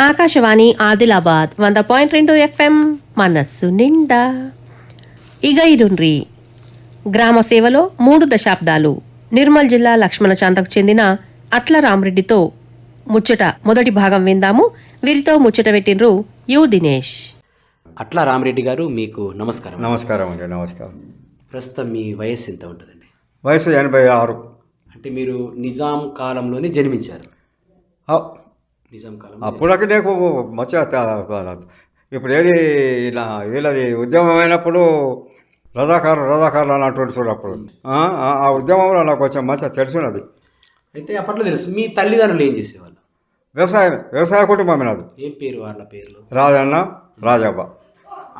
Akashvani Adilabad 100.2 FM మనస్సు నిండా. ఇగైరుండ్రి గ్రామ సేవలో 3 దశాబ్దాలు నిర్మల్ జిల్లా లక్ష్మణ చాంతకు చెందిన అట్ల రామరెడ్డితో ముచ్చట మొదటి భాగం విందాము. వీరితో ముచ్చట పెట్టినరు యు దినేష్. అట్ల రామరెడ్డి గారు, మీకు నమస్కారం. నమస్కారం అండి. నమస్కారం. ప్రస్తుతం మీ వయస్సు ఎంత ఉంటుందండి? వయసు 86. అంటే మీరు నిజాం కాలంలోనే జన్మించారు. నిజాం కాలం అప్పుడకి నీకు మంచిగా ఇప్పుడు ఏది ఇలా వీళ్ళది ఉద్యమం అయినప్పుడు రజాకారులు అని అంటుండే చూడు. అప్పుడు ఆ ఉద్యమంలో నాకు కొంచెం మంచిగా తెలుసున్నది. అయితే అప్పట్లో తెలుసు. మీ తల్లిదండ్రులు ఏం చేసేవాళ్ళు? వ్యవసాయ కుటుంబమే నాది. ఏం పేరు వాళ్ళ పేర్లు? రాజన్న, రాజవ్వ.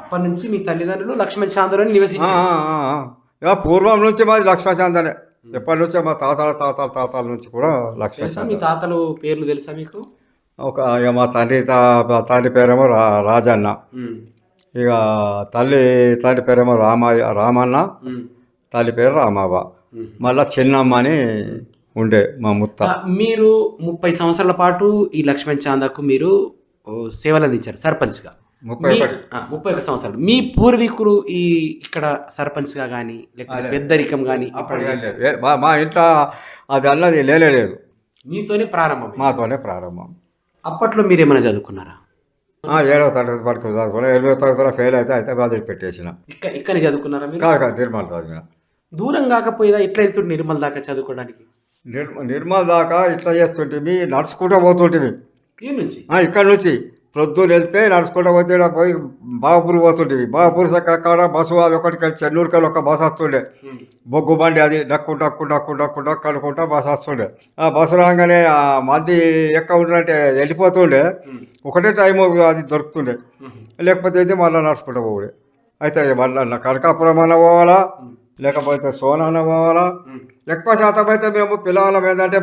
అప్పటి నుంచి మీ తల్లిదండ్రులు లక్ష్మణ చాందలోని నివసించారు. పూర్వం నుంచి మాది లక్ష్మణచాందనే. ఎప్పటి నుంచో మా తాతల నుంచి కూడా లక్ష్మణ. మీ తాతలు పేర్లు తెలుసా మీకు? మా తండ్రి పేరేమో రాజన్న, ఇక తల్లి పేరేమో రామన్న, తల్లి పేరు రామవ్వ, మళ్ళా చిన్నమ్మ అని ఉండే మా ముత్త. మీరు 30 సంవత్సరాల పాటు ఈ లక్ష్మణ చాందకు మీరు సేవలు అందించారు సర్పంచ్గా. 31 సంవత్సరాలు. మీ పూర్వీకులు ఇక్కడ సర్పంచ్గా కానీ లేకపోతే పెద్దరికం కానీ మా ఇంట్లో అది అన్నది లేదు. మీతోనే ప్రారంభం? మాతోనే ప్రారంభం. అప్పట్లో మీరేమైనా చదువుకున్నారా? 7వ తరగతి వరకు చదువుకున్నా. 8వ తరగతిలో ఫెయిల్ అయితే బాధలు పెట్టేసిన. ఇక్కడనే చదువుకున్నారా మీరు? కాదు, నిర్మల్ చదివిన. దూరం కాకపోయేదా? ఎట్లా వెళ్తుంటే నిర్మల్ దాకా చదువుకోవడానికి? నిర్మల్ దాకా ఇట్లా చేస్తుంటే నడుచుకుంటూ పోతుంటివి. ఈ నుంచి ఇక్కడ నుంచి ప్రొద్దున వెళ్తే నడుచుకుంటూ పోతే పోయి బాగపూర్ పోతుంటివి. బాగపూర్ కాడ బస్సు అది ఒకటి చెన్నూరుకల్ ఒక బస్సు వస్తుండే, బొగ్గు బండి. అది డక్కుంటా కనుక్కుంటా బస్సు వస్తుండే. ఆ బస్సు రాగానే మంది ఎక్క ఉండే వెళ్ళిపోతుండే. ఒకటే టైం అది దొరుకుతుండే. లేకపోతే అయితే మళ్ళీ నడుచుకుంటూ పోవుడే. అయితే మళ్ళీ కనకాపురం అన్న పోవాలా, లేకపోతే సోనాన పోవాలా. ఎక్కువ శాతం అయితే మేము పిల్లవాళ్ళం ఏంటంటే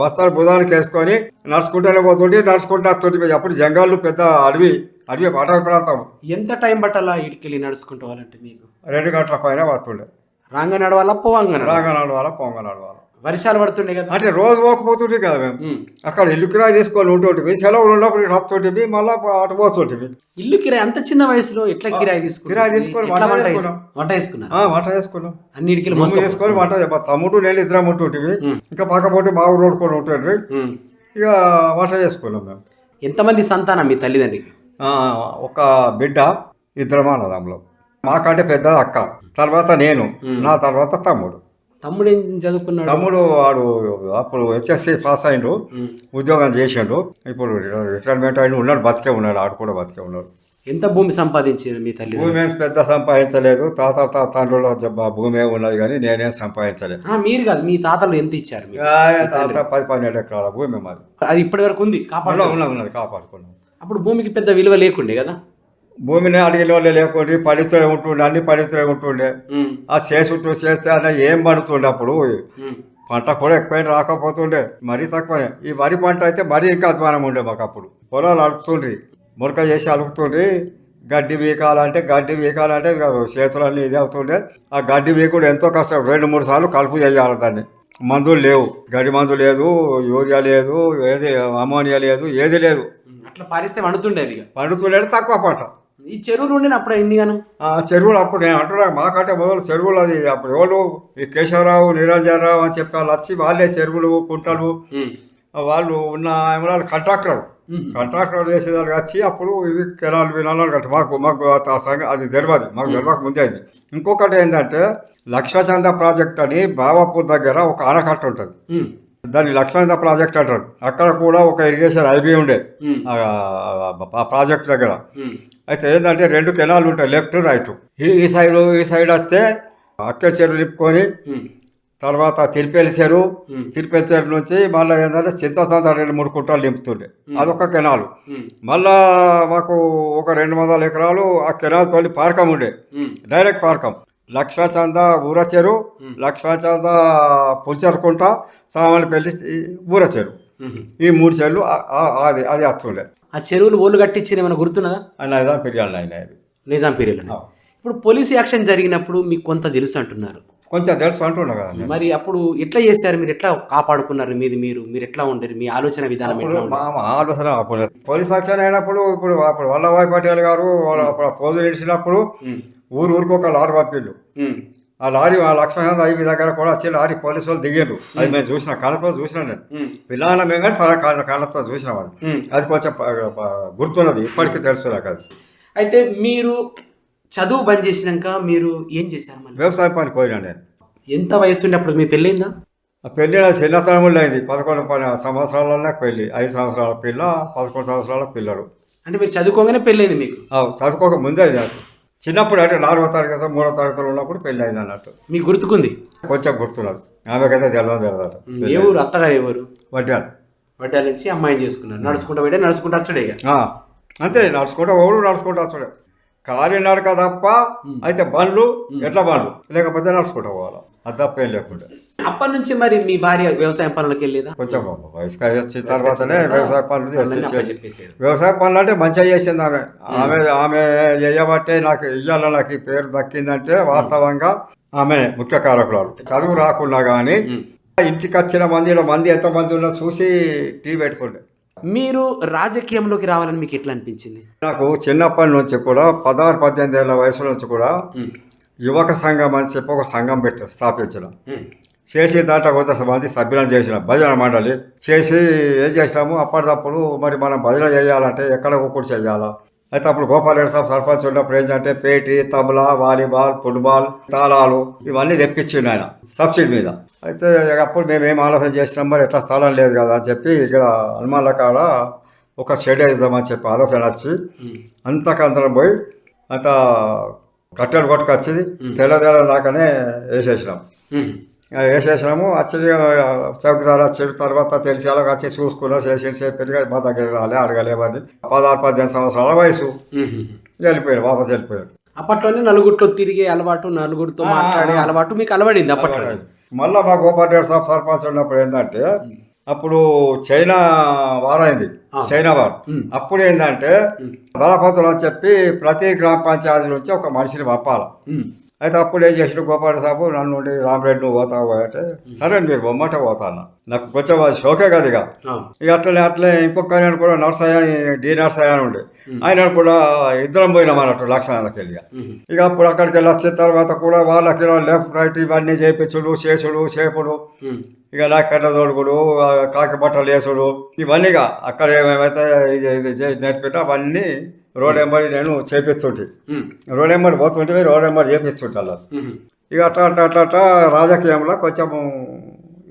బస్తాలు భుజానికి వేసుకొని నడుచుకుంటూనే పోతుంటే నడుచుకుంటూ వస్తుంటే. అప్పుడు జంగాలు పెద్ద అడవి అటవీ ప్రాంతం. ఎంత టైం పట్టాలా ఇటుకెళ్ళి నడుచుకుంటూ వాళ్ళంటే? మీకు 2 గంటల పైన పడుతుండే. రాంగ నడవాలా పొంగ నడవాలా. వర్షాలు పడుతుండే కదా, అంటే రోజు పోకపోతుంటే కదా మేము. అక్కడ ఇల్లు కిరాయి తీసుకొని ఉంటుంటివి. సెలవులు ఉన్నప్పుడు ఇటు వస్తుంటివి, మళ్ళీ అటు పోతుంటివి. ఇల్లు కిరాయి అంత చిన్న వయసులో ఎట్లా కిరాయి తీసుకొని వంట చేసుకున్నాం. అన్నిటికీ చేసుకొని వంట. తమ్ముడు నేను ఇద్దరం ఉంటుంటివి. ఇంకా పక్కపోతే మా ఊరు రోడ్కొని ఉంటుండ్రి. ఇక వంట చేసుకున్నాం మేము. ఎంతమంది సంతానం మీ తల్లిదండ్రికి? ఒక బిడ్డ, 2 అన్నదమ్ములు. మాకంటే పెద్దది అక్క, తర్వాత నేను, నా తర్వాత తమ్ముడు. తమ్ముడు ఏం చదువుకున్నాడు? తమ్ముడు వాడు అప్పుడు HSC పాస్ అయిండు, ఉద్యోగం చేసిండు. ఇప్పుడు రిటైర్మెంట్ అయిన ఉన్నాడు, బతికే ఉన్నాడు. ఆడు కూడా బతికే ఉన్నాడు. ఎంత భూమి సంపాదించారు మీ తల్లి? భూమి ఏం పెద్ద సంపాదించలేదు. తండ్రుల భూమి ఉన్నది కానీ నేనేం సంపాదించలేదు. మీరు కాదు, మీ తాతలు ఎంత ఇచ్చారు? తాత 10-12 ఎకరాల భూమి మాది. అది ఇప్పటి వరకు ఉంది, ఉన్నది, కాపాడుకున్నాం. అప్పుడు భూమికి పెద్ద విలువ లేకుండే కదా. భూమిని అడిగిన వాళ్ళు లేకుంటే పడితూనే ఉంటుండే, అన్ని పడితూనే ఉంటుండే. ఆ చేస్తే అన్న ఏం పడుతుండే. అప్పుడు పంట కూడా ఎక్కువైనా రాకపోతుండే, మరీ తక్కువనే. ఈ వరి పంట అయితే మరీ ఇంకా అధ్వానం ఉండే మాకు. అప్పుడు పొలాలు అలుకుతుండ్రి, మురక చేసి అలుకుతుండ్రి. గడ్డి వీకాలంటే చేతులన్నీ ఇది అవుతుండే. ఆ గడ్డి వీకుడు ఎంతో కష్టం. 2-3 సార్లు కలుపు చేయాలి దాన్ని. మందులు లేవు, గడ్డి మందు లేదు, యూరియా లేదు, ఏది అమోనియా లేదు, ఏది లేదు. అట్లా పారిస్తే పండుతుండే తక్కువ పంట. ఈ చెరువులు ఉండే అప్పుడు ఎన్నిగాను చెరువులు. అప్పుడు నేను అంటున్నా, మాకంటే మొదలు చెరువులు. అది అప్పుడు ఎవరు ఈ కేశవరావు, నిరంజనరావు అని చెప్పి వాళ్ళు వచ్చి వాళ్ళే చెరువులు, కుంటలు వాళ్ళు ఉన్న ఏమన్నా కాంట్రాక్టర్ చేసేదానికి వచ్చి అప్పుడు ఇవి కెనాలు వినాలని కట్టి మాకు అది తెలియదు. మాకు తెలియక ముందే అది. ఇంకొకటి ఏంటంటే లక్ష్మచంద ప్రాజెక్ట్ అని బావాపూర్ దగ్గర ఒక ఆనకట్ట ఉంటుంది. దాన్ని లక్ష్మణ ప్రాజెక్ట్ అంటారు. అక్కడ కూడా ఒక ఇరిగేషన్ ఐబీ ఉండే ఆ ప్రాజెక్ట్ దగ్గర. అయితే ఏంటంటే 2 కెనాలు ఉంటాయి, లెఫ్ట్ రైట్. ఈ సైడ్ వస్తే అక్కే చెరువు నింపుకొని, తర్వాత తిరుపేలి చెరువు నుంచి మళ్ళీ ఏంటంటే చింతసంత 2-3 కుంటాలు నింపుతుండే. అదొక కెనాలు. మళ్ళా మాకు ఒక 200 ఎకరాలు ఆ కెనాల్ తోలి పార్కం ఉండే, డైరెక్ట్ పార్కం. లక్ష్మచంద ఊర చెరువు, లక్ష్మచంద పుల్చర్కుంట, సామాన్యపల్లి ఊర చెరువు. ఈ 3 చెరువులు అది వస్తుండే. ఆ చెరువులు ఓళ్ళు కట్టించి ఏమైనా గుర్తున్నదా? నిజాం పీరియడ్. నిజాం పీరియడ్. ఇప్పుడు పోలీస్ యాక్షన్ జరిగినప్పుడు మీకు కొంత తెలుసు అంటున్నారు. కొంచెం తెలుసు అంటున్నా కదా నేను. మరి అప్పుడు ఎట్లా చేశారు, మీరు ఎట్లా కాపాడుకున్నారు మీరు ఎట్లా ఉండరు, మీ ఆలోచన విధానం అప్పుడు ఎట్లా ఉండేది? మా ఆలోచన అప్పుడు పోలీస్ యాక్షన్ అయినప్పుడు అప్పుడు వల్లభాయ్ పటేల్ గారు అప్పుడు పోజు నిలిచినప్పుడు ఊరికి ఒక లారీ పంపిళ్ళు. ఆ లారీ లక్ష్మణ అయ్యి దగ్గర కూడా వచ్చి లారీ పోలీసు వాళ్ళు దిగారు. అది మేము చూసిన కళ్ళతో చూసినా నేను. పిల్లల మేము కానీ చాలా కళ్ళతో చూసిన వాళ్ళు. అది కొంచెం గుర్తున్నది, ఇప్పటికీ తెలుసు నాకు అది. అయితే మీరు చదువు బంద్ చేసినాక మీరు ఏం చేశారు మళ్ళీ? వ్యవసాయ పని పోయినా నేను. ఎంత వయసు ఉండే అప్పుడు మీ పెళ్ళైందా? ఆ పెళ్ళి చిన్నతనములు అయింది. 11 సంవత్సరాలనే పెళ్ళి. 5 సంవత్సరాల పిల్ల, 11 సంవత్సరాల పిల్లడు. అంటే మీరు చదువుకోగానే పెళ్ళైంది మీకు? చదువుకోక ముందే అయింది నాకు. చిన్నప్పుడు అంటే 4వ తరగతి 3వ తరగతిలో ఉన్నప్పుడు పెళ్ళి అయింది అన్నట్టు. మీకు గుర్తుకుంది? కొంచెం గుర్తున్నది. ఆమెకైతే తెలియదట. ఏ ఊరు? అత్తగారు ఎవరు? వడ్డాలు. వడ్డాల నుంచి అమ్మాయిని చేసుకున్నారు. నడుచుకుంటా పోయి నడుచుకుంటూ వచ్చాడే ఇక. అంతే, నడుచుకుంటా ఓడు నడుచుకుంటా వచ్చాడు. కాలి నడక తప్ప అయితే బండ్లు ఎట్లా బండ్లు లేకపోతే నడుచుకుంటా పోవాలి. అది తప్ప ఏం లేకుండా. అప్పటి నుంచి మరి మీ భార్య వ్యవసాయం పనులకు వెళ్ళేదా? కొంచెం వయసుకు వచ్చిన తర్వాతనే వ్యవసాయ పనులు చెప్పేసారు. వ్యవసాయ పనులు అంటే మంచిగా చేసింది ఆమె చేయబట్టే నాకు ఇయ్యాల నాకు ఈ పేరు దక్కిందంటే వాస్తవంగా ఆమె ముఖ్య కారకురాలు. చదువు రాకున్నా కానీ ఇంటికి వచ్చిన మంది ఎంతమంది ఉన్నా చూసి టీ పెట్టుకుంటే. మీరు రాజకీయంలోకి రావాలని మీకు ఎట్లా అనిపించింది? నాకు చిన్నప్పటి నుంచి కూడా 16-18 ఏళ్ళ వయసు నుంచి కూడా యువక సంఘం అని చెప్పి ఒక సంఘం స్థాపించిన. చేసి దాంట్లో కొంతమంది సభ్యులను చేసిన భజన మండలి చేసి ఏం చేసినాము అప్పటికప్పుడు. మరి మనం భజన చేయాలంటే ఎక్కడ ఒక్కటి చేయాలా? అయితే అప్పుడు గోపాలరెడ్డి సాబ్ సర్పంచ్ ఉన్నప్పుడు ఏంటంటే పేటి, తబలా, వాలీబాల్, ఫుట్బాల్, తాళాలు ఇవన్నీ తెప్పించిండు ఆయన సబ్సిడీ మీద. అయితే అప్పుడు మేమేం ఆలోచన చేసినాం, మరి ఎట్లా స్థలం లేదు కదా అని చెప్పి ఇక్కడ హనుమాన్ల కాడ ఒక షెడ్ వేద్దామని చెప్పి ఆలోచన వచ్చి అంతకంతరం పోయి అంత కట్టెలు కొట్టుకొచ్చి తెల్లదెల దాకానే వేసేసినాము. వచ్చి చౌకదారు వచ్చి తర్వాత తెలిసి అలా వచ్చి చూసుకున్నారు, చేసి చెప్పారు. మా దగ్గర రాలే అడగలేవని. 16-18 సంవత్సరాల వయసు వెళ్ళిపోయారు, వాపస్ వెళ్ళిపోయారు. అప్పట్లోనే నలుగురితో తిరిగే అలవాటు, నలుగురితో మాట్లాడే అలవాటు మీకు అలవడింది అప్పట్లో. మళ్ళీ మా గోపాలరెడ్డి సాబ్ సర్పంచ్ ఉన్నప్పుడు ఏంటంటే అప్పుడు చైనా వారైంది, చైనా వారు. అప్పుడు ఏంటంటే దళపతులు అని చెప్పి ప్రతి గ్రామ పంచాయతీ నుంచి ఒక మనిషిని పంపాలి. అయితే అప్పుడు ఏం చేసిన గోపాల సాబు నన్ను రామరెడ్డి నువ్వు పోతావు అంటే సరే మీరు బొమ్మట పోతాను. నాకు కొంచెం అది షోకే కదా ఇక అట్లనే ఇంకొక ఆయన కూడా నర్సయ్య అని డి నర్సయ్య అని ఉండే. ఆయన కూడా ఇద్దరం పోయినాం అన్నట్టు లక్ష్మణకి వెళ్ళి. ఇక అప్పుడు అక్కడికి వెళ్ళి వచ్చిన తర్వాత కూడా వాళ్ళకి లెఫ్ట్ రైట్ ఇవన్నీ చేయించుడు చేసుడు చేపుడు, ఇక నాకన్న తోడుకుడు, కాకి బట్టలు వేసుడు ఇవన్నీగా అక్కడ ఏమేమైతే నేర్పినా అవన్నీ రోడ్ ఎంబడి నేను చేపిస్తుంటే రోడ్ ఎంబడి పోతుంటే రోడ్ ఎంబడి చేపిస్తుంటా. ఇక అట్లా రాజకీయంలో కొంచెం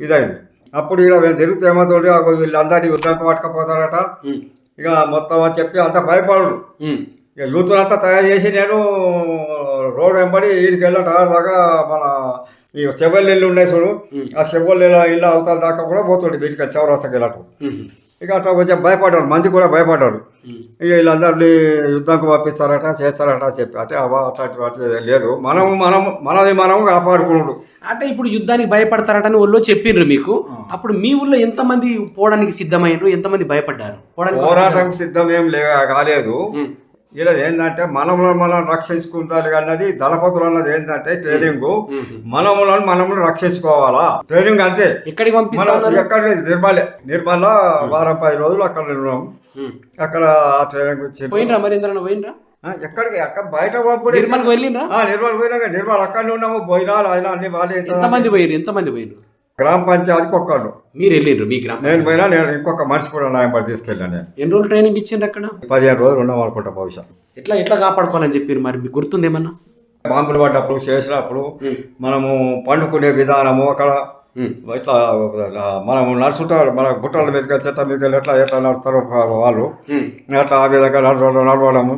ఇదైంది. అప్పుడు ఇక మేము తిరుగుతూ ఏమవుతుంటే వీళ్ళందరినీ యుద్ధానికి పట్టుకపోతారట. ఇక మొత్తం అని చెప్పి అంత భయపడు. ఇక యూతులంతా తయారు చేసి నేను రోడ్ వెంబడి వీడికి వెళ్ళట దాకా మన ఈ చెవెల్ ఇల్లు ఉన్నాయి చూడు, ఆ చెవెల్ ఇల్లు అవతల దాకా కూడా పోతుండే వీటికి చౌరస్తాకి వెళ్ళటం. ఇక అట్లా కొంచెం భయపడ్డారు, మంది కూడా భయపడ్డారు. ఇక వీళ్ళందరినీ యుద్ధంకు పంపిస్తారట చేస్తారట చెప్పి అంటే అట్లాంటి వాటి లేదు. మనది మనం కాపాడుకున్నాడు. అంటే ఇప్పుడు యుద్ధానికి భయపడతారటని ఊళ్ళో చెప్పిండ్రు మీకు. అప్పుడు మీ ఊళ్ళో ఎంతమంది పోవడానికి సిద్ధమైనరు, ఎంతమంది భయపడ్డారు? పోరాటం సిద్ధం ఏం కాలేదు. ఇలా ఏంటంటే మనం రక్షించుకుంటారు అన్నది దళపతులు అన్నది ఏంటంటే ట్రైనింగ్. మనము రక్షించుకోవాలా ట్రైనింగ్ అంతే. ఎక్కడికి పంపిస్తారు? ఎక్కడ నిర్మల వారం 10 రోజులు అక్కడ ఉన్నాం. అక్కడ ట్రైనింగ్ పోయినరా? మరి ఎందులో పోయినరా? ఎక్కడికి అక్కడ బయట నిర్మల్కి వెళ్ళిండ్రా? నిర్మల్ పోయినా నిర్మల్ అక్కడనే ఉన్నాము. పోయినాలు ఆయన అన్ని వాళ్ళు ఎంతమంది పోయినారు? గ్రామ పంచాయతీకి ఒక్కళ్ళు. మీరు వెళ్ళిండ్రు? మీ గ్రామం నేను పోయినా, నేను ఇంకొక మనిషి కూడా నాయంపడి తీసుకెళ్ళాను. నేను ఎన్ని రోజులు ట్రైనింగ్ ఇచ్చిండ్రు అక్కడ? 15 రోజులు ఉన్నాం అనుకుంటా బహుశా. ఎట్లా కాపాడుకోవాలని చెప్పారు మరి మీకు గుర్తుందేమన్నా? బాంబులు పడ్డప్పుడు చేసినప్పుడు మనము పండుకునే విధానము అక్కడ ఇట్లా మనము నడుచుంటారు. మన గుట్టల మీదకి చెట్ల మీదకి ఎట్లా నడుస్తారో వాళ్ళు అట్లా ఆ విధంగా నడవడము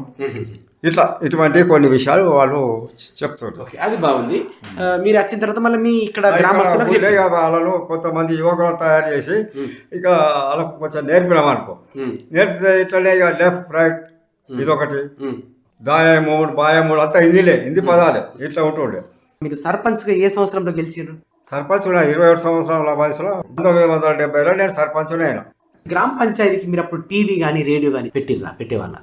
ఇటువంటి కొన్ని విషయాలు వాళ్ళు చెప్తుంటారు. అది బాగుంది. మీరు వచ్చిన తర్వాత మళ్ళీ మీ ఇక్కడ గ్రామస్తులకు వాళ్ళను కొంతమంది యువకులను తయారు చేసి ఇక వాళ్ళకు కొంచెం నేర్పినాం అనుకో. నేర్పితే ఇట్లనే ఇక లెఫ్ట్ రైట్ ఇదొకటి, బాయమూడు అంతా హిందీ పదాలే ఇట్లా ఉంటుండే. మీరు సర్పంచ్గా ఏ సంవత్సరంలో గెలిచారు? సర్పంచ్ 27 సంవత్సరాల వయసులో 1970లో నేను సర్పంచ్ అయినా. గ్రామ పంచాయతీకి మీరు అప్పుడు టీవీ కానీ రేడియో కానీ పెట్టేవాళ్ళ?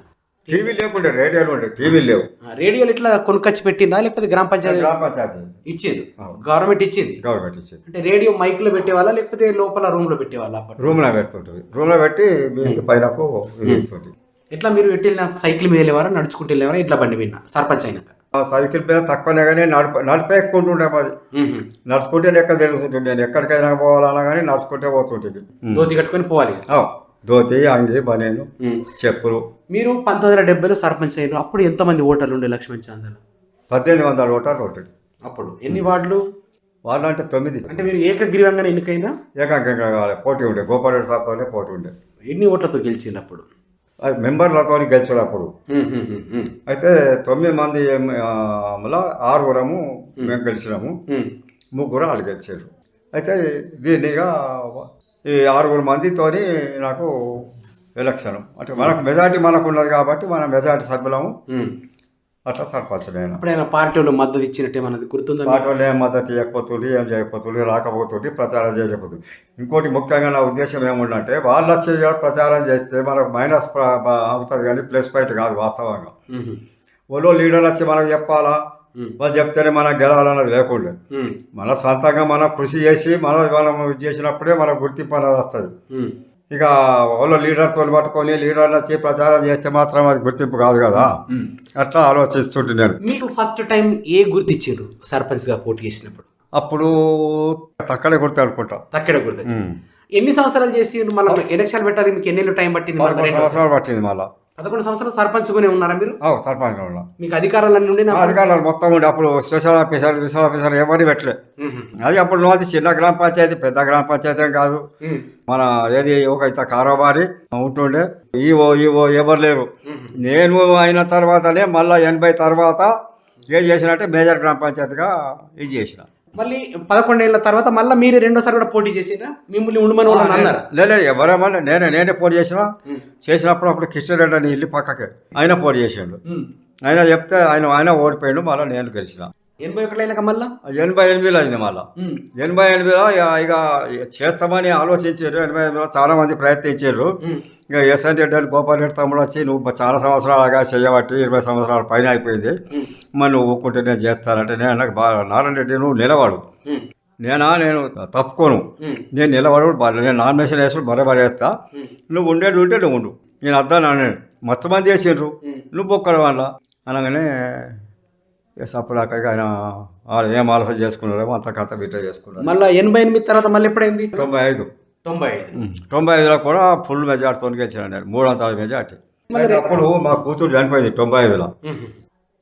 టీవీ లేకుండే, రేడియోలు ఉండే, టీవీలు లేవు. రేడియోలు ఇట్లా కొనుక్కొచ్చి పెట్టిందా లేకపోతే గ్రామ పంచాయతీ గ్రామ పంచాయతీ ఇచ్చింది, గవర్నమెంట్ ఇచ్చింది? గవర్నమెంట్ ఇచ్చింది. అంటే రేడియో మైక్ లో పెట్టేవాళ్ళ లేకపోతే లోపల రూమ్ లో పెట్టేవాళ్ళ? రూమ్లో పెడుతుంటుంది, రూమ్లో పెట్టి మీకు పైనకు ఇస్తుంది. ఎట్లా మీరు వెళ్ళిన సైకిల్ మీద వెళ్ళేవారా, నడుచుకుంటూ వెళ్ళేవారా, ఇట్లా బండి మీద సర్పంచ్ అయినాక? సైకిల్ మీద తక్కువనే కానీ నడిపే ఎక్కుంటుండే మాది. నడుచుకుంటే ఎక్కడ తెలుస్తుంటుంది, నేను ఎక్కడికైనా పోవాలన్నా కానీ నడుచుకుంటే పోతుంటుంది. ధోతి కట్టుకొని పోవాలి, ధోతి, అంగి, బనేను, చెప్పులు. మీరు 1970లో సర్పంచ్ అయ్యారు. అప్పుడు ఎంతమంది ఓటర్లు ఉండే లక్ష్మణ్ చాందలో? 1800 ఓటర్లు ఉంటుంది. అప్పుడు ఎన్ని వార్డులు? వాళ్ళు అంటే 9. అంటే మీరు ఏకగ్రీవంగా ఎన్నికైనా? ఏకాంకంగా కావాలి, పోటీ ఉండే. గోపాలరెడ్డి సాబ్తోనే పోటీ ఉండే. ఎన్ని ఓట్లతో గెలిచింది అప్పుడు? అది మెంబర్లతో గెలిచాడు అప్పుడు. అయితే 9 మంది 6 మేము గెలిచినాము, 3 వాళ్ళు గెలిచారు. అయితే దీన్నిగా ఈ 6 మందితోని నాకు ఎలక్షన్, అంటే మనకు మెజార్టీ మనకు ఉన్నది కాబట్టి మన మెజార్టీ సభ్యులము అట్లా సర్పంచ్. నేను అప్పుడైనా పార్టీలో మద్దతు ఇచ్చినట్టు ఏమన్నది గుర్తుందా? పార్టీలో ఏం మద్దతు ఇవ్వకపోతుంది, ఏం చేయకపోతుంది, రాకపోతుంది, ప్రచారం చేయకపోతుంది. ఇంకోటి ముఖ్యంగా నా ఉద్దేశం ఏముందంటే వాళ్ళు వచ్చి ప్రచారం చేస్తే మనకు మైనస్ అవుతుంది కానీ ప్లస్ పాయింట్ కాదు వాస్తవంగా. వాళ్ళు లీడర్ వచ్చి మనకు చెప్పాలా, వాళ్ళు చెప్తేనే మనం గెలవాలన్నది లేకుండా మన సొంతంగా మనం కృషి చేసి మనం ఇది చేసినప్పుడే మనకు గుర్తింపు అనేది వస్తుంది. ఇక వాళ్ళు లీడర్తో పట్టుకొని లీడర్ వచ్చి ప్రచారం చేస్తే మాత్రం అది గుర్తింపు కాదు కదా, అట్లా ఆలోచిస్తుంటున్నాను. మీకు ఫస్ట్ టైం ఏ గుర్తు ఇచ్చారు సర్పంచ్గా పోటీ చేసినప్పుడు? అప్పుడు తక్కడే గుర్తు అనుకుంటా. తక్కడే గుర్తు. ఎన్ని సంవత్సరాలు చేసి మళ్ళీ ఎలక్షన్ పెట్టాలి? మీకు ఎన్ని టైం పట్టింది? 11 సంవత్సరాలు పట్టింది. మళ్ళీ 11 సంవత్సరాలు సర్పంచ్గానే ఉన్నారా మీరు? సర్పంచ్ మీకు అధికారాలన్నీ ఉండే? అధికారాలు మొత్తం ఉండే. అప్పుడు స్పెషల్ ఆఫీసర్ ఎవరిని పెట్టలే. అది అప్పుడు అది చిన్న గ్రామ పంచాయతీ, పెద్ద గ్రామ పంచాయతీ ఏం కాదు. మన ఏది ఒక ఇంత కారోబారి ఉంటుండే, ఈవో ఎవరు లేరు. నేను అయిన తర్వాతనే మళ్ళీ 80 తర్వాత ఏం చేసినట్టే మేజర్ గ్రామ పంచాయతీగా ఇది చేసిన. మళ్ళీ 11 ఏళ్ల తర్వాత మళ్ళీ మీరు రెండోసారి కూడా పోటీ చేసినా? మిమ్మల్ని ఉండమని వాళ్ళు అన్నారా? లేదు, ఎవరేమన్నా నేనే పోటీ చేసినప్పుడు అప్పుడు కిషన్ రెడ్డి ఇల్లు పక్కకే ఆయన పోటీ చేసిండు. ఆయన చెప్తే ఆయన ఓడిపోయిండు, మళ్ళీ నేను గెలిచిన. 81 అయినాక మళ్ళీ 88లో అయింది. మళ్ళీ 88లో ఇక చేస్తామని ఆలోచించారు. 88లో చాలా మంది ప్రయత్నించారు. ఇక ఎస్ఎన్ రెడ్డి అని గోపాలరెడ్డి తమ్ముడు వచ్చి నువ్వు చాలా సంవత్సరాలుగా చేయబట్టి 20 సంవత్సరాల పైన అయిపోయింది, మరి నువ్వు ఊరుకుంటే నేను చేస్తానంటే నేను నాకు నారాయణ రెడ్డి నువ్వు నిలవాడు, నేను తప్పుకోను, నేను నిలబడు, నేను నామినేషన్ వేసుడు బరాబర్ వేస్తా, నువ్వు ఉండేది ఉంటే నువ్వు ఉండు, నేను అద్దాను అన్నాడు. మొత్తం మంది చేసిండ్రు, నువ్వు ఒక్కడు వల్ల అనగానే అప్పుడు ఆయన ఏం ఆలోచన చేసుకున్నారేమో అంత కథ బిడ్డ చేసుకున్నారు. మళ్ళీ 88 తర్వాత మళ్ళీ ఎప్పుడైంది? 95లో కూడా ఫుల్ మెజార్టీతో గెలిచాను నేను, 3 అంతాల మెజార్టీ. అప్పుడు మా కూతురు చనిపోయింది 95లో.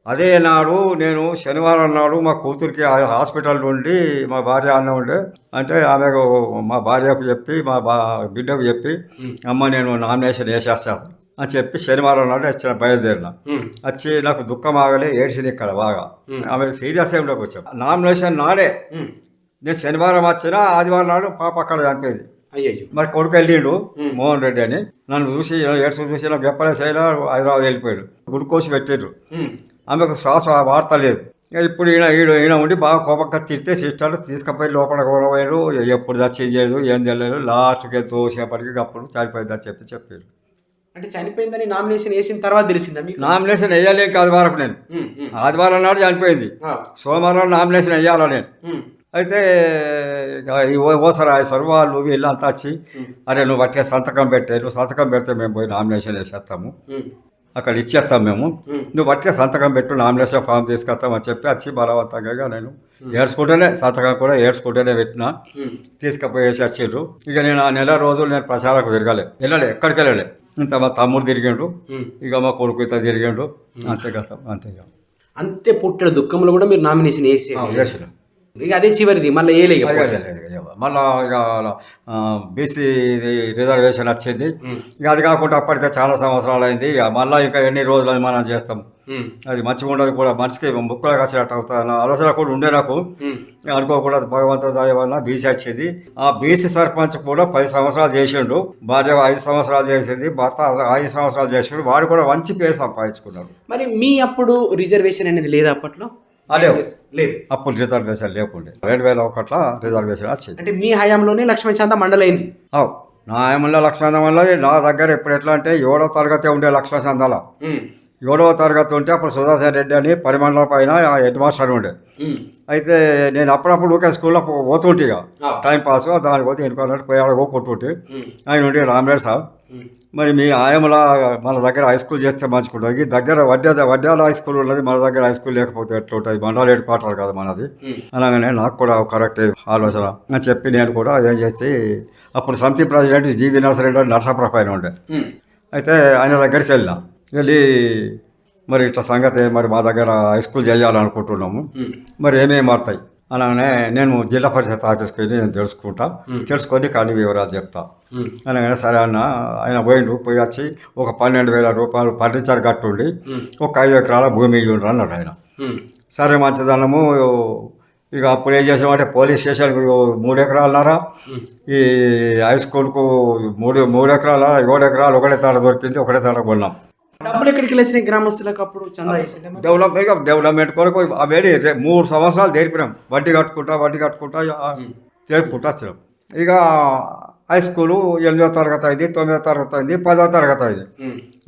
అదే నాడు నేను శనివారం నాడు మా కూతురికి హాస్పిటల్ నుండి మా భార్య అన్న ఉండే, అంటే ఆమెకు మా భార్యకు చెప్పి మా బిడ్డకు చెప్పి అమ్మ నేను నామినేషన్ వేసేస్తాను అని చెప్పి శనివారం నాడు వచ్చిన బయలుదేరిన. వచ్చి నాకు దుఃఖం ఆగలే, ఏడ్చింది ఇక్కడ బాగా. ఆమె సీరియస్ ఏమిలోకి వచ్చాం. నామినేషన్ నాడే నేను శనివారం వచ్చినా ఆదివారం నాడు పాప అక్కడ చనిపోయింది. మరి కొడుకు వెళ్ళిండు మోహన్ రెడ్డి అని, నన్ను చూసి చూసి నాకు చెప్పలేదు సైనా హైదరాబాద్ వెళ్ళిపోయాడు. గుడికోసి పెట్టారు, ఆమెకు శ్వాస వార్త లేదు. ఇప్పుడు ఈయన ఉండి బాగా కోపంగా తిరిగితే సిస్టర్లు తీసుకుపోయి లోపల కూడా పోయారు. ఎప్పుడు దచ్చి చేయలేదు, ఏం తెలియదు. లాస్ట్కి తోసేపటికి అప్పుడు చనిపోయిందని చెప్పారు. అంటే చనిపోయిందని నామినేషన్ వేసిన తర్వాత తెలిసిందా మీకు? నామినేషన్ వేయలేం ఆదివారం, నేను ఆదివారం నాడు చనిపోయింది, సోమవారం నామినేషన్ వేయాలా నేను. అయితే ఓసారి వాళ్ళు వీళ్ళంతా వచ్చి అరే నువ్వు బట్టే సంతకం పెట్టే, నువ్వు సంతకం పెడితే మేము పోయి నామినేషన్ వేసేస్తాము, అక్కడ ఇచ్చేస్తాం మేము, నువ్వు బట్టే సంతకం పెట్టు, నామినేషన్ ఫామ్ తీసుకొస్తామని చెప్పి వచ్చి బలవంతంగా నేను ఏడ్చుకుంటేనే సంతకం కూడా ఏడ్చుకుంటేనే పెట్టినా, తీసుకుపోయేసి వచ్చిండ్రు. ఇక నేను ఆ నెల రోజులు నేను ప్రచారకు వెళ్ళలే, ఎక్కడికి వెళ్ళలే. ఇంత మా తమ్ముడు తిరిగిండు, ఇక మా కొడుకు ఇంత తిరిగిండు, అంతే కదా. అంతే పుట్టిన దుఃఖంలో కూడా మీరు నామినేషన్ వేసిన. ఇక అదే చివరిది, మళ్ళీ మళ్ళా ఇక బీసీ రిజర్వేషన్ వచ్చింది. ఇక అది కాకుండా అప్పటికే చాలా సంవత్సరాలు అయింది. ఇక మళ్ళీ ఇంకా ఎన్ని రోజులు మనం చేస్తాం, అది మంచిగా ఉండదు కూడా, మనిషికి ముక్కలకు వచ్చినట్టు అవుతుంది ఆలోచన కూడా ఉండే నాకు. అనుకోకుండా భగవంతుడి దయ వల్ల బీసీ వచ్చింది. ఆ బీసీ సర్పంచ్ కూడా 10 సంవత్సరాలు చేసిండు, భార్య 5 సంవత్సరాలు చేసింది, భర్త 5 సంవత్సరాలు చేసిండు. వాడు కూడా మంచి పేరు సంపాదించుకున్నాడు. మరి మీ అప్పుడు రిజర్వేషన్ అనేది లేదా అప్పట్లో? లేదు, అప్పుడు రిజర్వేషన్ లేకుండే. 2001లో రిజర్వేషన్ వచ్చింది. అంటే మీ హయాంలోనే లక్ష్మణ్ చాంద మండలైంది. నా ఏమన్నా లక్ష్మణ వల్ల నా దగ్గర ఇప్పుడు ఎట్లా అంటే 7వ తరగతి ఉండే లక్ష్మణ చందాల 7వ తరగతి ఉంటే అప్పుడు సుధాకర్ రెడ్డి అని పరిమండల పైన హెడ్ మాస్టర్ ఉండే. అయితే నేను అప్పుడప్పుడు ఊకే స్కూల్లో పోతుంటే ఇక టైం పాస్ దానికి పోతే ఎన్నుకోవాలంటే పోయి ఆడ కొట్టుంటే ఆయన ఉండే రామరెడ్డి సార్, మరి మీ ఆయమలా మన దగ్గర హై స్కూల్ చేస్తే మంచుకుంటుంది, దగ్గర వడ్డాల హై స్కూల్ ఉన్నది, మన దగ్గర హై స్కూల్ లేకపోతే ఎట్లా ఉంటుంది, మండల హెడ్ క్వార్టర్ కదా మనది. అలాగనే నాకు కూడా కరెక్ట్ ఆలోచన అని చెప్పి నేను కూడా ఏం చేసి అప్పుడు సమితి ప్రెసిడెంట్ జీవి నర్సరెడ్డి నరసాపురం పైన ఉండే. అయితే ఆయన దగ్గరికి వెళ్ళి మరి ఇట్లా సంగతి మరి మా దగ్గర హై స్కూల్ చేయాలనుకుంటున్నాము, మరి ఏమేమి మారుతాయి అలానే నేను జిల్లా పరిషత్ ఆఫీస్కి వెళ్ళి నేను తెలుసుకొని కానీ వివరాలు చెప్తా అనగానే సరే అన్న ఆయన పోయి వచ్చి ఒక 12,000 రూపాయలు ఫర్నిచర్ కట్టుండి ఒక 5 ఎకరాల భూమి ఇవ్వండి అన్నాడు ఆయన. సరే మంచిదన్నము. ఇక అప్పుడు ఏం చేసామంటే పోలీస్ స్టేషన్కి 3 ఎకరాలన్నారా, ఈ హై స్కూల్కు 3 ఎకరాల 7 ఎకరాలు ఒకటే తాడ దొరికింది, ఒకటే తాడ కొన్నాం. డబ్బులు ఎక్కడికి వచ్చినాయి గ్రామస్తులకు అప్పుడు చందా డెవలప్మెంట్ కొరకు అవేడి 3 సంవత్సరాలు తెరిపినాం, వడ్డీ కట్టుకుంటా తెరుపుకుంటా వచ్చినాం. ఇక హై స్కూలు 8వ తరగతి అయింది, 9వ తరగతి అయింది, 10వ తరగతి అయింది.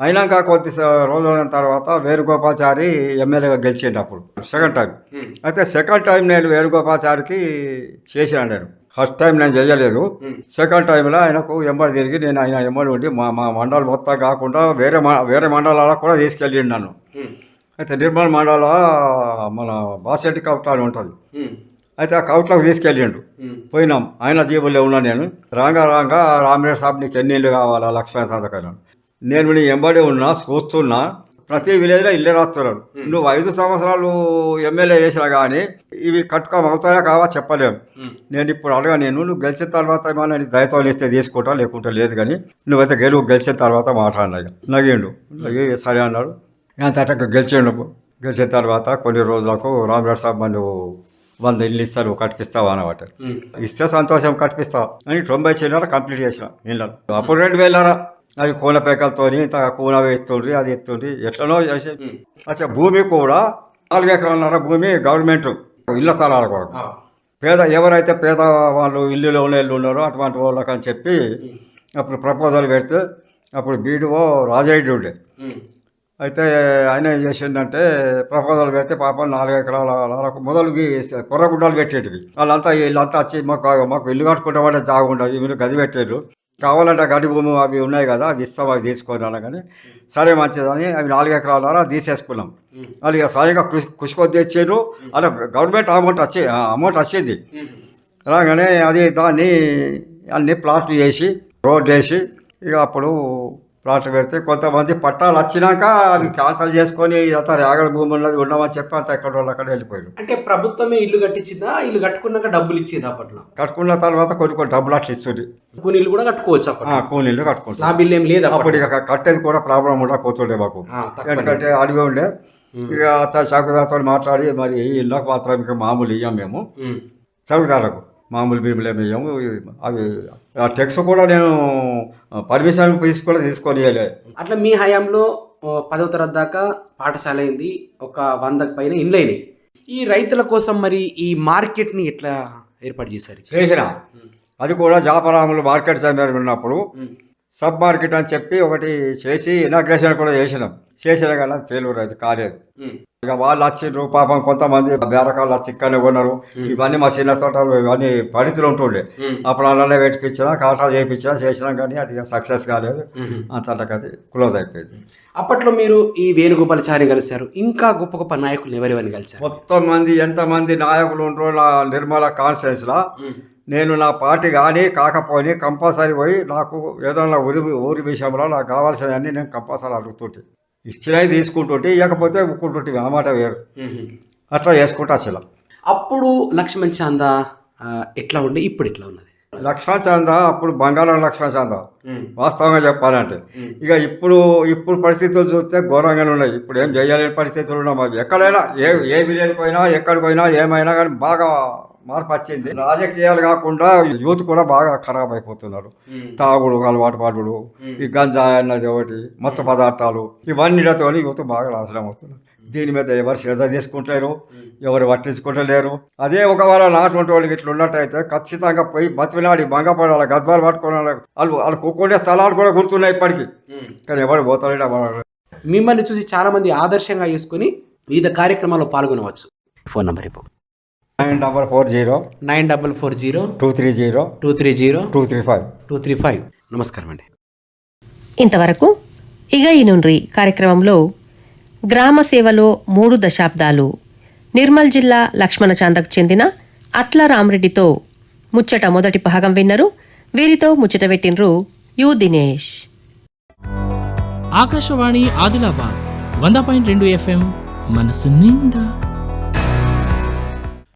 అయినాక కొద్ది రోజుల తర్వాత వేణుగోపాల్చారి ఎమ్మెల్యేగా గెలిచిండు అప్పుడు సెకండ్ టైం. అయితే సెకండ్ టైం నేను వేణుగోపాల్చారికి చేశాను. నేను ఫస్ట్ టైం నేను చేయలేదు, సెకండ్ టైంలో ఆయనకు ఎంబడి తిరిగి నేను ఆయన ఎంబడి ఉండి మా మండలం మొత్తం కాకుండా వేరే మండలాలకు కూడా తీసుకెళ్ళిండు నన్ను. అయితే నిర్మల్ మండల మన బాసెట్టి కౌటాలు ఉంటుంది, అయితే ఆ కౌట్లకు తీసుకెళ్ళిండు. పోయినాం, ఆయన జీబుల్లో ఉన్నా. నేను రాగా రామరెడ్డి సాబ్ నీకు ఎన్ని ఇల్లు కావాలా లక్ష్మణ సాధకాలను, నేను నీ ఎంబడి ఉన్నా చూస్తున్నా, ప్రతి విలేజ్లో ఇల్లు రాస్తున్నాడు. నువ్వు 5 సంవత్సరాలు ఎమ్మెల్యే చేసినా కానీ ఇవి అవుతాయా కావా చెప్పలేము. నేను ఇప్పుడు నువ్వు గెలిచిన తర్వాత ఏమన్నా దయతో ఇస్తే తీసుకుంటా, లేకుంటే లేదు, కానీ నువ్వైతే గెలిచిన తర్వాత మాట్లాడినా నగిండు. సరే అన్నాడు. అంతటా గెలిచిన తర్వాత కొన్ని రోజులకు రామరెడ్డి సాబ్ నువ్వు 100 ఇల్లు ఇస్తారు, కట్టిస్తావా అనమాట. ఇస్తే సంతోషం, కట్టిస్తావా అని 90 చిల్లర కంప్లీట్ చేసిన ఇళ్ళను. అప్పుడు 2,000 అవి కూల పేకలతో కూల ఎత్తుండ్రి, అది ఎత్తుండ్రి ఎట్లనో చేసి. అచ్చా భూమి కూడా 4 ఎకరాలన్నర భూమి గవర్నమెంట్ ఇళ్ళ స్థలాల కొరకు, ఎవరైతే పేద వాళ్ళు ఇల్లులో ఉన్న ఇల్లు ఉన్నారో అటువంటి వాళ్ళకి అని చెప్పి అప్పుడు ప్రపోజల్ పెడితే అప్పుడు బీడీఓ రాజరెడ్డి ఉండే. అయితే ఆయన ఏం చేసిండంటే ప్రపోజల్ పెడితే పాపం 4 ఎకరాల మొదలుకి కొర్రగుడ్డలు పెట్టేటివి. వీళ్ళంతా వచ్చి మాకు ఇల్లు కట్టుకుంటామంటే జాగా ఉండదు, మీరు గది పెట్టారు, కావాలంటే గడి భూమి అవి ఉన్నాయి కదా అవి ఇస్తాం, అవి తీసుకొని అనగానే సరే మంచిదని అవి 4 ఎకరాల తీసేసుకున్నాం. వాళ్ళు ఇక సాయిగా కృషికొద్ది తెచ్చారు. అలా గవర్నమెంట్ అమౌంట్ వచ్చింది. రాగానే అది దాన్ని అన్ని ప్లాట్లు చేసి రోడ్లు వేసి ఇక అప్పుడు ప్లాట్లు పెడితే కొంతమంది పట్టాలు వచ్చినాక అవి క్యాన్సల్ చేసుకొని ఇదంతా రేగడ భూమి ఉన్నది ఉండమని చెప్పి అంత ఎక్కడ వాళ్ళు అక్కడ వెళ్ళిపోయారు. అంటే ప్రభుత్వమే ఇల్లు కట్టించిందా, ఇల్లు కట్టుకున్నాక డబ్బులు ఇచ్చేది? అప్పట్లో కట్టుకున్న తర్వాత కొన్ని డబ్బులు అట్లా ఇస్తుంది. కూలీలు కూడా కట్టుకోవచ్చు, కూలీలు కట్టుకోవచ్చు. ఆ బిల్లు ఏం లేదు అప్పుడు ఇక కట్టేది కూడా ప్రాబ్లం ఉండకపోతుండే మాకు, ఎందుకంటే అడిగి ఉండే. ఇక చౌకదారుతో మాట్లాడి మరి ఈ ఇళ్ళకు మాత్రం ఇక మామూలు ఇయ్యాం మేము, చౌకదారులకు మామూలు భీములు ఏమి ఇయ్యాము. అవి ఆ టెక్స్ కూడా నేను పర్మిషన్ తీసుకొని అట్లా మీ హయాంలో 10వ తరగతి దాకా పాఠశాల అయింది, ఒక 100కు పైన ఇండ్లు అయినాయి. ఈ రైతుల కోసం మరి ఈ మార్కెట్ని ఎట్లా ఏర్పాటు చేసిన అది కూడా జాపరాములు మార్కెట్ చైర్మన్ ఉన్నప్పుడు సబ్ మార్కెట్ అని చెప్పి ఒకటి చేసి ఇనాగ్రేషన్ కూడా చేసినా కానీ అది ఫెయిల్యూర్ అయితే కాలేదు. ఇక వాళ్ళు వచ్చిండ్రు పాపం, కొంతమంది బేరకాళ్ళు వచ్చి ఇక్కడనే కొన్నారు. ఇవన్నీ మా చిన్న తోటలు ఇవన్నీ పరిధిలో ఉంటుండే. అప్పుడు అలానే పెట్టించినా కాటాలు చేసినా కానీ అది సక్సెస్ కాలేదు, అంతటది క్లోజ్ అయిపోయింది. అప్పట్లో మీరు ఈ వేణుగోపాల్చారి కలిశారు, ఇంకా గొప్ప గొప్ప నాయకులు ఎవరెవరిని కలిశారు? మొత్తం మంది ఎంతమంది నాయకులు ఉంటారో నా నిర్మల కాన్స్టిట్యూన్సీలో నేను నా పార్టీ కానీ కాకపోయి కంపల్సరీ పోయి నాకు ఏదైనా ఊరి విషయంలో నాకు కావాల్సినవన్నీ నేను కంపల్సరీ అడుగుతుంటే, ఇచ్చినవి తీసుకుంటుంటే ఇవ్వకపోతే ఒక్కుంటుంటే అన్నమాట వేరు, అట్లా చేసుకుంటా అసలు. అప్పుడు లక్ష్మణ్ చాందా ఎట్లా ఉండే, ఇప్పుడు ఎట్లా ఉన్నది? లక్ష్మణ్ చాందా అప్పుడు బంగారం లక్ష్మణ్ చాందా వాస్తవంగా చెప్పాలంటే. ఇక ఇప్పుడు పరిస్థితులు చూస్తే ఘోరంగానే ఉన్నాయి. ఇప్పుడు ఏం చేయలేని పరిస్థితులు ఉన్నాయి. ఎక్కడైనా ఏ విలేజ్ పోయినా ఎక్కడికి పోయినా ఏమైనా కానీ బాగా మార్పు వచ్చింది. రాజకీయాలు కాకుండా యూత్ కూడా బాగా ఖరాబ్ అయిపోతున్నారు. తాగుడు అలవాటు పాటుడు, ఈ గంజాయి అన్నది ఒకటి, మత్తు పదార్థాలు, ఇవన్నీతో యూత్ బాగా నాశనం అవుతున్నారు. దీని మీద ఎవరు శ్రద్ధ తీసుకుంటారు, ఎవరు పట్టించుకుంటలేరు. అదే ఒకవేళ నాటువంటి వాళ్ళకి ఇట్లా ఉన్నట్టయితే ఖచ్చితంగా పోయి బతిలాడి బంగపడాలి, గద్వాలు పట్టుకోవాలి. వాళ్ళు కూకుండే స్థలాలు కూడా గుర్తున్నాయి ఇప్పటికీ, కానీ ఎవరు పోతాడు. మిమ్మల్ని చూసి చాలా మంది ఆదర్శంగా చేసుకుని వివిధ కార్యక్రమాల్లో పాల్గొనవచ్చు. ఫోన్ నంబర్ ఇవ్వు. 9440 9440 230 230 235 235. నమస్కారం అండి. ఇంతవరకు ఇగ ఈ నుండి కార్యక్రమంలో గ్రామ సేవలో 3 దశాబ్దాలు నిర్మల్ జిల్లా లక్ష్మణ చాందకు చెందిన అట్ల రామరెడ్డితో ముచ్చట మొదటి భాగం విన్నరు. వీరితో ముచ్చట పెట్టినరు యు దినేష్. ఆకాశవాణి ఆదిలాబాద్ 100.2 FM మనసు నిండా.